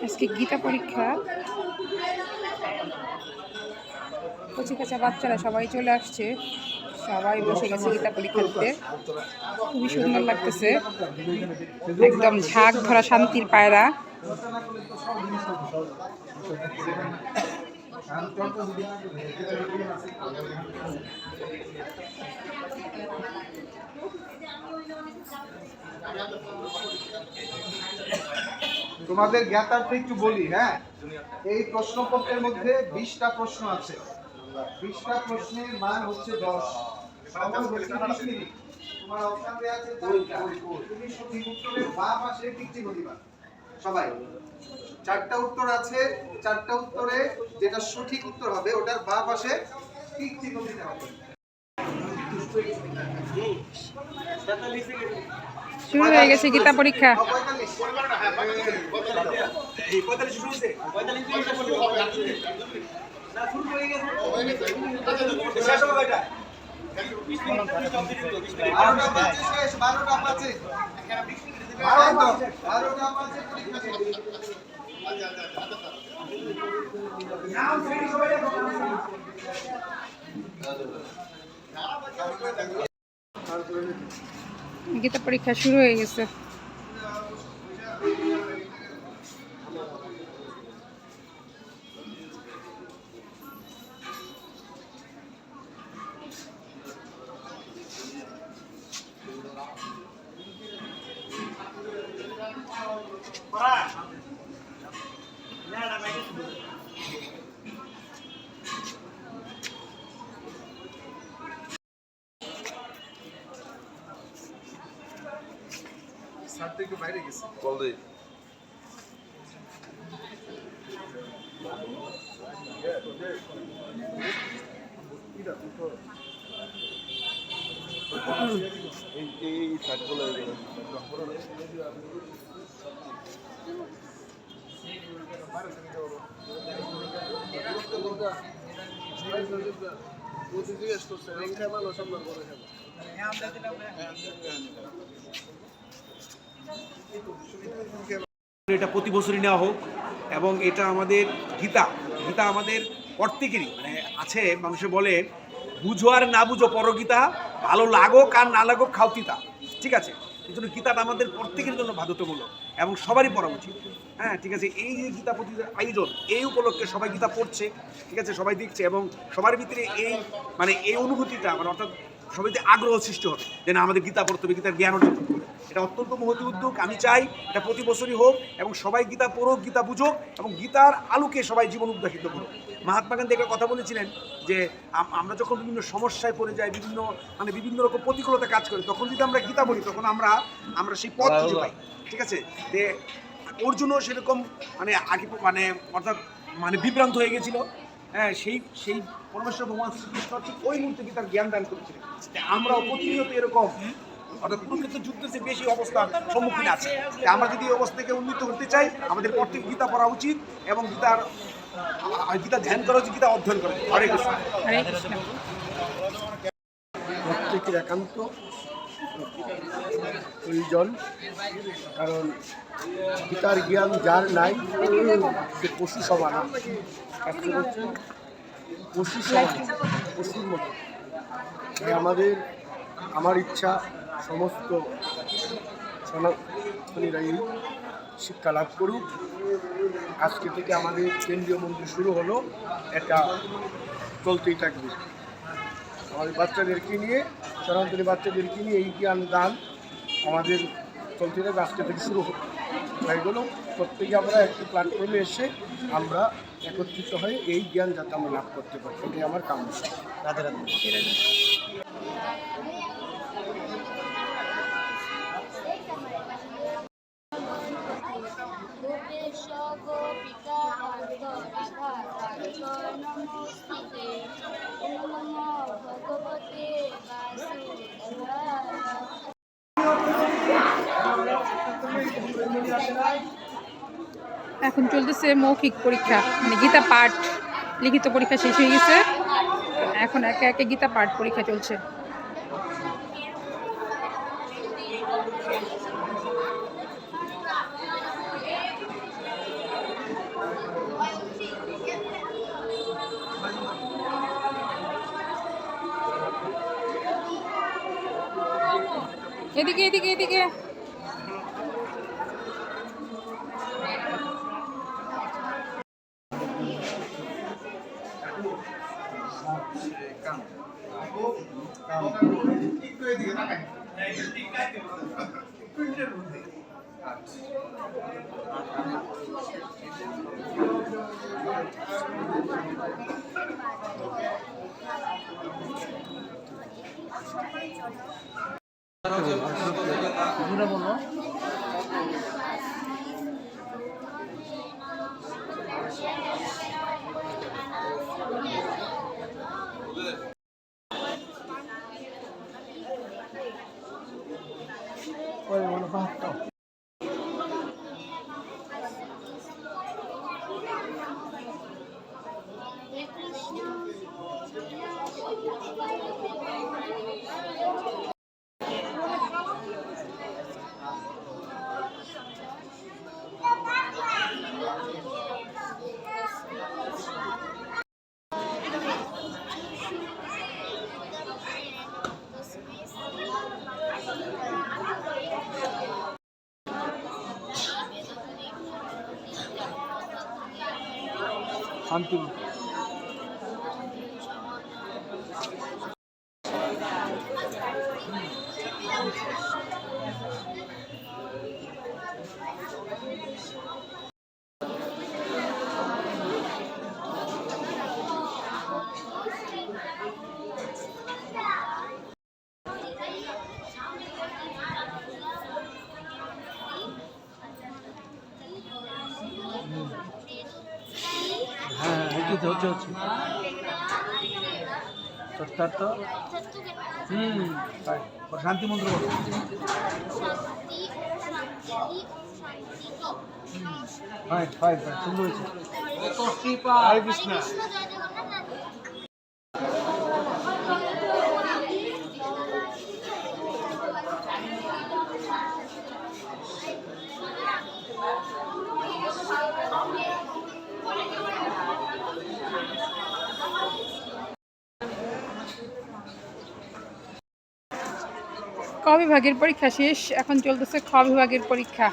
আজকে গীতা পরীক্ষা, কচি কাঁচা বাচ্চারা সবাই চলে আসছে, সবাই বসে গেছে গীতা পরীক্ষা দিতে। খুবই সুন্দর লাগতেছে, একদম ঝাঁক ধরা শান্তির পায়রা। তোমাদের জ্ঞাতার্থে একটু বলি, হ্যাঁ, এই প্রশ্নপত্রের মধ্যে 20টা প্রশ্ন আছে। 20টা প্রশ্নের মান হচ্ছে 10। সময় হচ্ছে 20 মিনিট। তোমার অপশন দেয়া আছে 4টা। তুমি সঠিক উত্তরের বাম পাশে টিক চিহ্ন দিবা। সবাই 4টা উত্তর আছে, 4টা উত্তরে যেটা সঠিক উত্তর হবে ওটার বাম পাশে টিক চিহ্ন দিতে হবে। শুরু হয়ে গেছে গীতা পরীক্ষা। গীতা পরীক্ষা শুরু হয়ে গেছে। বাইরে গেছে এটা প্রতি বছরই নেওয়া হোক এবং এটা আমাদের গীতা আমাদের প্রত্যেকেরই মানে আছে। মানুষে বলে বুঝো আর না বুঝো পরগীতা, ভালো লাগো আর না লাগো খাও তিতা। ঠিক আছে, এই জন্য গীতাটা আমাদের প্রত্যেকের জন্য বাধ্যতামূলক এবং সবারই পড়া উচিত। হ্যাঁ, ঠিক আছে। এই যে গীতা প্রতিযোগিতার আয়োজন, এই উপলক্ষে সবাই গীতা পড়ছে, ঠিক আছে, সবাই দেখছে এবং সবার ভিতরে এই অনুভূতিটা মানে অর্থাৎ সবাইতে আগ্রহ সৃষ্টি হবে যে না আমাদের গীতা পড়তে হবে, গীতার জ্ঞান অর্জন করতে হবে। এটা অত্যন্ত মহৎ উদ্যোগ। আমি চাই এটা প্রতি বছরই হোক এবং সবাই গীতা পড়ুক, গীতা বুঝুক এবং গীতার আলোকে সবাই জীবন উদ্ভাসিত করুক। মহাত্মা গান্ধী একটা কথা বলেছিলেন যে আমরা যখন বিভিন্ন সমস্যায় পড়ে যাই, বিভিন্ন রকম প্রতিকূলতা কাজ করি, তখন যদি আমরা গীতা বলি তখন আমরা সেই পথ খুঁজে পাই। ঠিক আছে, যে অর্জুনও সেরকম আগে অর্থাৎ বিভ্রান্ত হয়ে গেছিল। হ্যাঁ, সেই পরমেশ্বর ভগবান শ্রীকৃষ্ণ ঠিক ওই মুহূর্তে গীতার জ্ঞান দান করেছিলেন। আমরাও প্রতিনিয়ত এরকম অর্থাৎ কুরুক্ষেত্র যুদ্ধের চেয়ে বেশি অবস্থার সম্মুখীন আছে। আমরা যদি এই অবস্থা থেকে উন্নীত করতে চাই, আমাদের প্রত্যেক গীতা পড়া উচিত এবং গীতা ধ্যান করা উচিত, গীতা অধ্যয়ন করা উচিত। হরে কৃষ্ণ। প্রত্যেকের একান্ত প্রয়োজন, কারণ গীতার জ্ঞান যার নাই সে পশু সমান। হচ্ছে পশু সমান, পশুর মতো। তাই আমার ইচ্ছা সমস্ত সনাতনীরা এই শিক্ষা লাভ করুক। আজকে থেকে আমাদের কেন্দ্রীয় মন্দির শুরু হলো, এটা চলতেই থাকবে। আমাদের বাচ্চাদেরকে নিয়ে, সনাতনী বাচ্চাদেরকে নিয়ে এই জ্ঞান দান আমাদের চলতে থাকবে। আজকে থেকে শুরু হয়ে গেল। প্রত্যেকে আমরা একটি প্ল্যাটফর্মে এসে আমরা একত্রিত হয়ে এই জ্ঞান যাতে আমরা লাভ করতে পারি, এটাই আমার কাম্য। রাধে রাধে। এখন চলতেছে মৌখিক পরীক্ষা, মানে গীতা পাঠ। লিখিত পরীক্ষা শেষ হয়ে গেছে, এখন একে একে গীতা পাঠ পরীক্ষা চলছে। এদিকে এদিকে এদিকে। একটু এদিকে তাকাই। শান্তি হ্যাঁ হচ্ছে হচ্ছে তো শান্তি মন্ত্র ফাইন ফাইন ফাইন সুন্দর হয়েছে হরে কৃষ্ণ ক বিভাগের পরীক্ষা শেষ, এখন চলতেছে খ বিভাগের পরীক্ষা।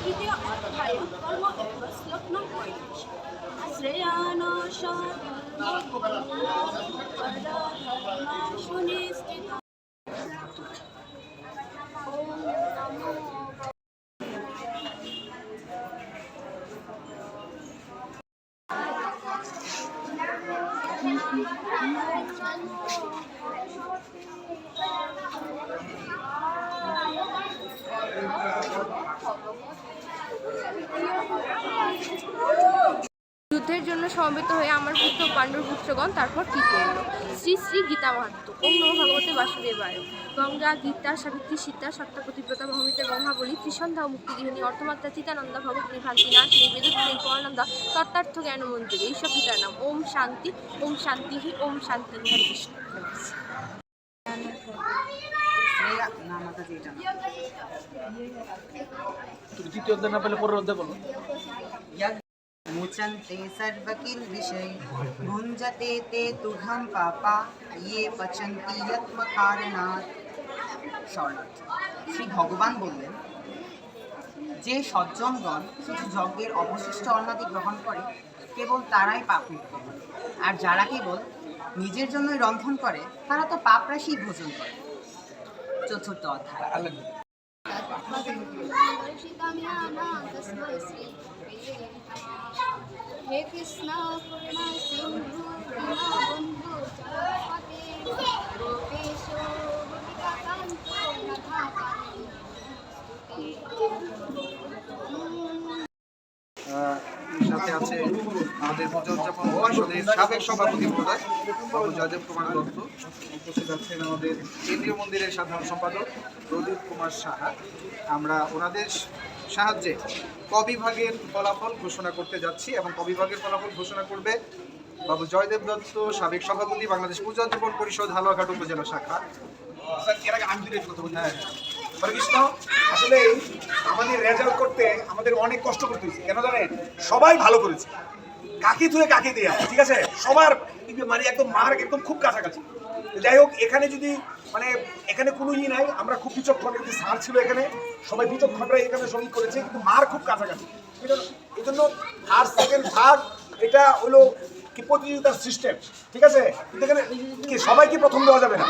তৃতীয় অধ্যায় কর্ম এব শ্লোক নং 35 শ্রেয়ান সুনিশ্চিত। যুদ্ধের জন্য সমবেত হয়ে আমার পুত্র পাণ্ডুর পুত্রগণ তারপর কি করল? শ্রী শ্রী গীতা মাহাত্ম্য। ওম নমো ভগবতে বাসুদেবায়। গঙ্গা, গীতা, সাবিত্রী, সীতা, সত্য, প্রতিব্রতা, ভৌমিতা, ব্রহ্মাবলী, ত্রিসন্ধ্যা, মুক্তিগৃহিণী, অর্থমাত্রা, চিতানন্দ, ভগবত নিভ্রান্তি, নাশিনী, বেদুত্রী, পরানন্দ, তত্ত্বার্থ জ্ঞান মঞ্জুরি। এইসব গীতার নাম। ওম শান্তি, ওম শান্তি, ওম শান্তি। হরে কৃষ্ণ। তুমি তৃতীয় অধ্যায় না পেলে পরের অধ্যায় বলো मुचन्ते सर्वकिल्बिषै भुञ्जते ते तुघं पापा ये पचन्ति यत्मकारणात्। শরণার্থী শ্রী ভগবান বললেন, যে সজ্জনগণ শুধু যজ্ঞের অবশিষ্ট অন্নাদি গ্রহণ করে কেবল তারাই পাপ মুক্ত হয়, আর যারা কেবল নিজের জন্যই রন্ধন করে তারা তো পাপ রাশি ভোজন করে। চতুর্থ অধ্যায়। হে কৃষ্ণ করুণা সিন্ধু বন্ধু জগৎপতে গোপেশ গোপিকাকান্ত সাথে আছে আমাদের পূজা উদযাপন পরিষদের সাবেক সভাপতি মহোদয় বাবু জয়দেব কুমার দত্ত। উপস্থিত আছেন আমাদের কেন্দ্রীয় মন্দিরের সাধারণ সম্পাদক প্রদীপ কুমার সাহা। আমরা ওনাদের সাহায্যে ক বিভাগের ফলাফল ঘোষণা করতে যাচ্ছি এবং ক বিভাগের ফলাফল ঘোষণা করবে বাবু জয়দেব দত্ত, সাবেক সভাপতি, বাংলাদেশ পূজা উদযাপন পরিষদ, হালুয়াঘাট উপজেলা শাখা। হরে কৃষ্ণ। আসলে আমাদের রেজাল্ট করতে আমাদের অনেক কষ্ট করতে হয়েছে, কেন জানেন? সবাই ভালো করেছে, কাকি থুয়ে কাকি দেয়া, ঠিক আছে, সবার মানে একদম মার্ক একদম খুব কাছাকাছি। যাই হোক, এখানে যদি মানে এখানে কোনো নাই, আমরা খুব বিচক্ষণ, কিন্তু স্যার ছিল এখানে, সবাই বিচক্ষণরা এখানে সঙ্গীত করেছে, কিন্তু মার খুব কাছাকাছি। এই জন্য ফার্স্ট সেকেন্ড থার্ড এটা হলো কি প্রতিযোগিতার সিস্টেম, ঠিক আছে? কিন্তু এখানে কি সবাইকে প্রথম দেওয়া যাবে না,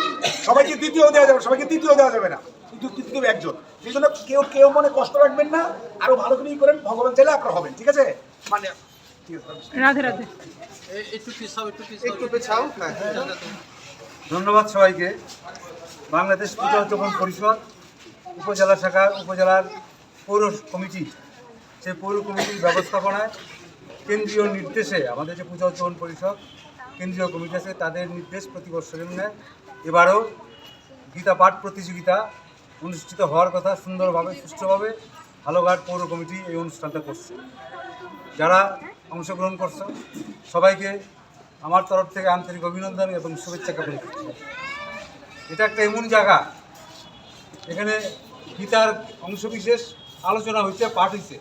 সবাইকে দ্বিতীয় দেওয়া যাবে, সবাইকে তৃতীয় দেওয়া যাবে না, কিন্তু তৃতীয় একজন। সেই জন্য কেউ কেউ মনে কষ্ট রাখবেন না, আরো ভালো করেই করেন, ভগবান চাইলে আপনারা হবেন, ঠিক আছে? মানে রাধে রাধে। একটু পেছাও। হ্যাঁ, ধন্যবাদ সবাইকে। বাংলাদেশ পূজা উদযাপন পরিষদ উপজেলা শাখা, উপজেলার পৌর কমিটি, সেই পৌর কমিটির ব্যবস্থাপনায় কেন্দ্রীয় নির্দেশে আমাদের যে পূজা উদযাপন পরিষদ কেন্দ্রীয় কমিটি আছে, তাদের নির্দেশ প্রতি বছরের ন্যায় এবারও গীতা পাঠ প্রতিযোগিতা অনুষ্ঠিত হওয়ার কথা। সুন্দরভাবে সুষ্ঠুভাবে হালুয়াঘাট পৌর কমিটি এই অনুষ্ঠানটা করছে। যারা অংশগ্রহণ করছে সবাইকে আমার তরফ থেকে আন্তরিক অভিনন্দন এবং শুভেচ্ছা জ্ঞাপন করছি। এটা একটা এমন জায়গা, এখানে গীতার অংশবিশেষ আলোচনা হয়েছে, পাঠ হয়েছে।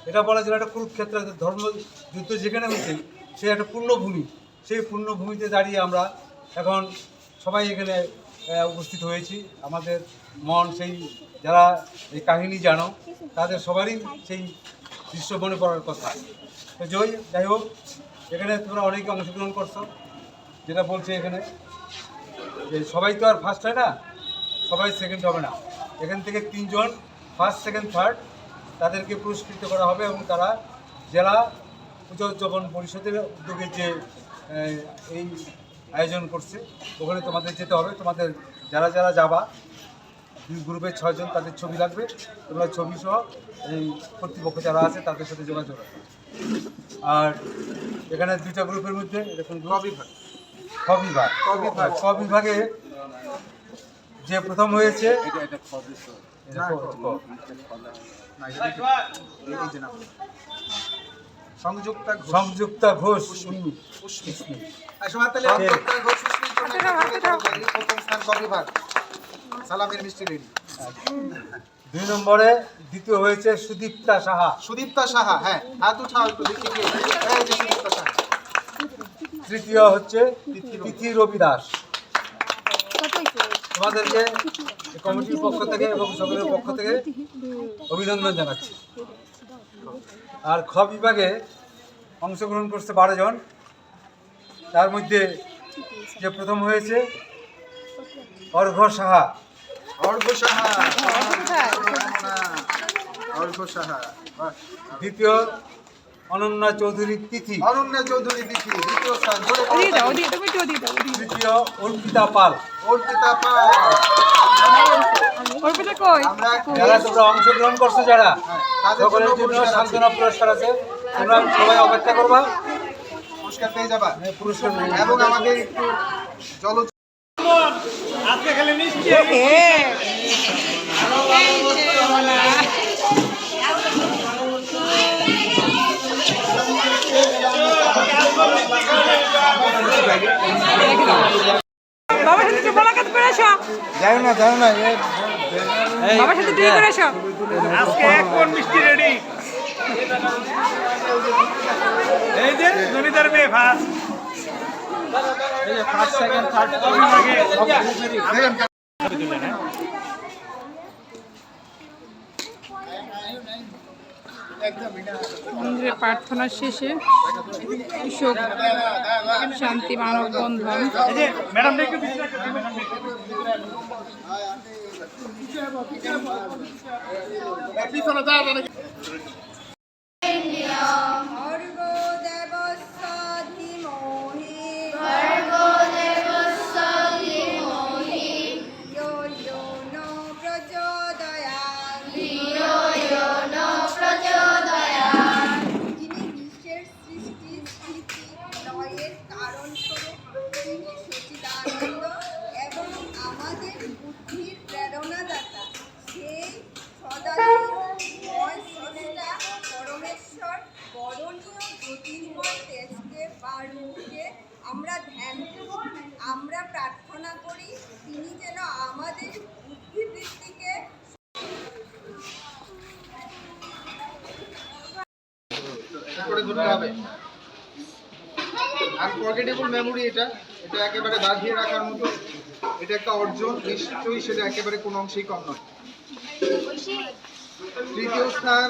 এটা বলা যায় একটা কুরুক্ষেত্র ধর্মযুদ্ধ যেখানে হয়েছে, সে একটা পূর্ণভূমি। সেই পূর্ণভূমিতে দাঁড়িয়ে আমরা এখন সবাই এখানে উপস্থিত হয়েছি। আমাদের মন সেই যারা এই কাহিনী জানো তাদের সবারই সেই দৃশ্য মনে পড়ার কথা। তো যাই হোক, এখানে তোমরা অনেকে অংশগ্রহণ করছো। যেটা বলছে এখানে যে সবাই তো আর ফার্স্ট হয় না, সবাই সেকেন্ড হবে না। এখান থেকে 3 জন ফার্স্ট সেকেন্ড থার্ড তাদেরকে পুরস্কৃত করা হবে, এবং তারা জেলা পূজা উদযাপন পরিষদের উদ্যোগে যে এই আয়োজন করছে ওখানে তোমাদের যেতে হবে। তোমাদের যারা যারা যাবা, 2 গ্রুপের 6 জন, তাদের ছবি লাগবে। তোমরা ছবি সহ এই কর্তৃপক্ষ যারা আছে তাদের সাথে যোগাযোগ রাখবে। আর এখানে 2টা গ্রুপের মধ্যে এরকম ক বিভাগে যে প্রথম হয়েছে সংযুক্তা ঘোষ সালামের মিষ্টি রেডি। 2 নম্বরে দ্বিতীয় হয়েছে সুদীপ্তা সাহা। হ্যাঁ, হাত উঠাও একটু দেখি কে। এই যে সুদীপ্তা সাহা। তৃতীয় হচ্ছে তিথি রবি দাস। তোমাদেরকে কমিটির পক্ষ থেকে এবং সকলের পক্ষ থেকে অভিনন্দন জানাচ্ছি। আর খ বিভাগে অংশগ্রহণ করছে 12 জন। তার মধ্যে যে প্রথম হয়েছে অর্ঘ্য সাহা। দ্বিতীয় অনন্যা চৌধুরী তিথি। দ্বিতীয় স্থান। তৃতীয় অর্পিতা পাল। যারা তোমরা অংশগ্রহণ করছো, যারা সকলের জন্য সান্ত্বনা পুরস্কার আছে, তোমরা সবাই অপেক্ষা করবা, পুরস্কার পেয়ে যাবা। পুরস্কার এবং আমাদের একটু জল বাবার সাথে মোলাকাত করে আসো। যাও না বাবার সাথে বিয়ে করে আসো। আজকে এক কোন মিষ্টি রেডি। এই যে জমিদার মেয়ে ফার্স্ট, এই যে ফার্স্ট সেকেন্ড থার্ড মন্দিরে প্রার্থনা শেষে কৃষক শান্তি মানববন্ধন। ম্যাডাম আমরা ধ্যান করি, আমরা প্রার্থনা করি, তিনি যেন আমাদের বুদ্ধিবৃত্তিকে আনফরগেটেবল মেমোরি। এটা একেবারে বাঁধিয়ে রাখার মতো। এটা একটা অর্জন, নিশ্চয়ই সেটা একেবারে কোনো অংশেই কম নয়। তৃতীয় স্থান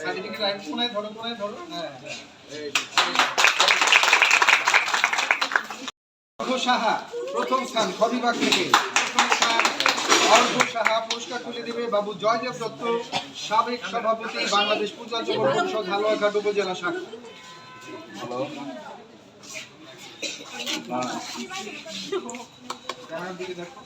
সার্টিফিকেট রাইট কোনায় ধরো, হ্যাঁ। অর্ঘ সাহা প্রথম স্থান খ বিভাগ থেকে। প্রথম স্থান অর্ঘ সাহা, পুরস্কার তুলে দেবে বাবু জয়দেব দত্ত, সাবেক সভাপতি বাংলাদেশ পূজা যুব পরিষদ হালুয়াঘাট উপজেলা শাখা। ক্যামেরার দিকে দেখো।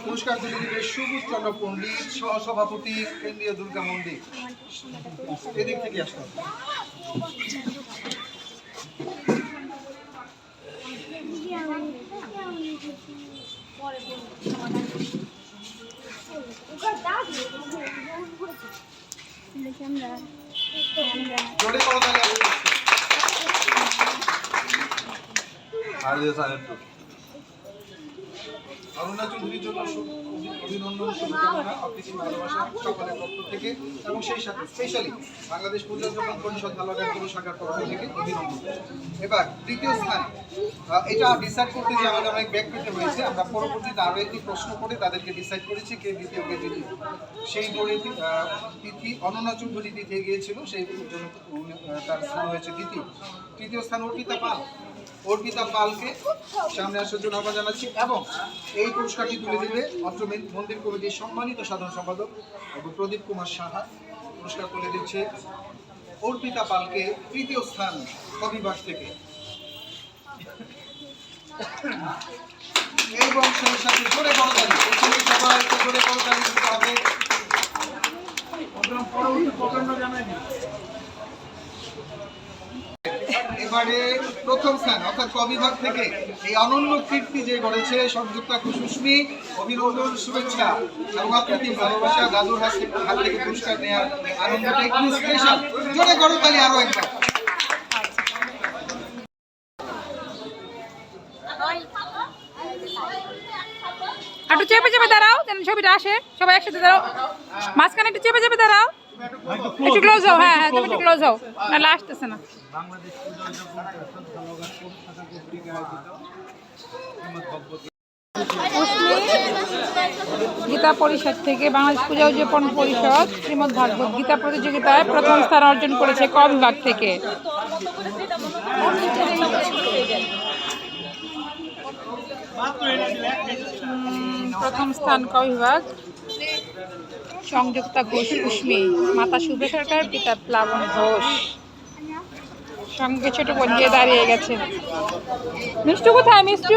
পুরস্কার তুলে দিবে সুবোধ চন্দ্র পণ্ডিত, সহসভাপতি কেন্দ্রীয় দুর্গা মন্দির। এদিক থেকে আসতে হবে। জোরে করতালি অরুণা চৌধুরীর জন্য অভিনন্দন, শুভকামনা, অপ্রীতি ভালোবাসা সকলের পক্ষ থেকে এবং সেই সাথে স্পেশালি বাংলাদেশ পূজা যুব পরিষদ হালুয়াঘাট পৌর শাখার পক্ষ থেকে অভিনন্দন। এবার তৃতীয় স্থান, এটা ডিসাইড করতে যে আমাদের অনেক ব্যাক পেতে হয়েছে। আমরা পরবর্তীতে আরও একটি প্রশ্ন করে তাদেরকে ডিসাইড করেছি কে দ্বিতীয় কে তৃতীয়। সেই দৌড়ে তিথি অনন্যা চৌধুরী তৃতীয় গিয়েছিল, সেই জন্য তার স্থান হয়েছে দ্বিতীয়। তৃতীয় স্থান অর্পিতা পালকে সামনে আসার জন্য আহ্বান জানাচ্ছি এবং এই পুরস্কারটি তুলে দিবে অত্র মন্দির কমিটির সম্মানিত সাধারণ সম্পাদক প্রদীপ কুমার সাহা। পুরস্কার তুলে দিচ্ছে অর্পিতা পালকে, তৃতীয় স্থান কবিভাগ থেকে। এবং সেই সাথে জোরে করতালি, এখানে সবাইকে জোরে করতালি দিতে হবে। এবারে প্রথম স্থান অর্থাৎ কবিভাগ থেকে এই অনন্য কীর্তি যে গড়েছে সংযুক্তা কুসুস্মি, অভিনন্দন, শুভেচ্ছা এবং অপ্রতিম ভালোবাসা। দাদুর হাত থেকে পুরস্কার নেওয়ার আনন্দটা একটু স্পেশাল। জোরে করতালি আরো একবার। একটু চেপে চেপে দাঁড়াও যেন ছবিটা আসে, সবাই একসাথে দাঁড়াও, মাঝখানে একটু চেপে চেপে দাঁড়াও, একটু ক্লোজ হও। হ্যাঁ হ্যাঁ, তুমি একটু ক্লোজ হও, নাহলে আসতেছে না। গীতা পরিষদ থেকে বাংলাদেশ পূজা উদযাপন পরিষদ শ্রীমদ্ ভাগবত গীতা প্রতিযোগিতায় প্রথম স্থান অর্জন করেছে ক বিভাগ থেকে। প্রথম স্থান ক বিভাগ সংযুক্তা ঘোষ কুসমি, মাতা শুভে সরকার, পিতা প্লাবন ঘোষ। সঙ্গে ছোট বোন দিয়ে দাঁড়িয়ে গেছে। মিষ্টু কোথায়? মিষ্টু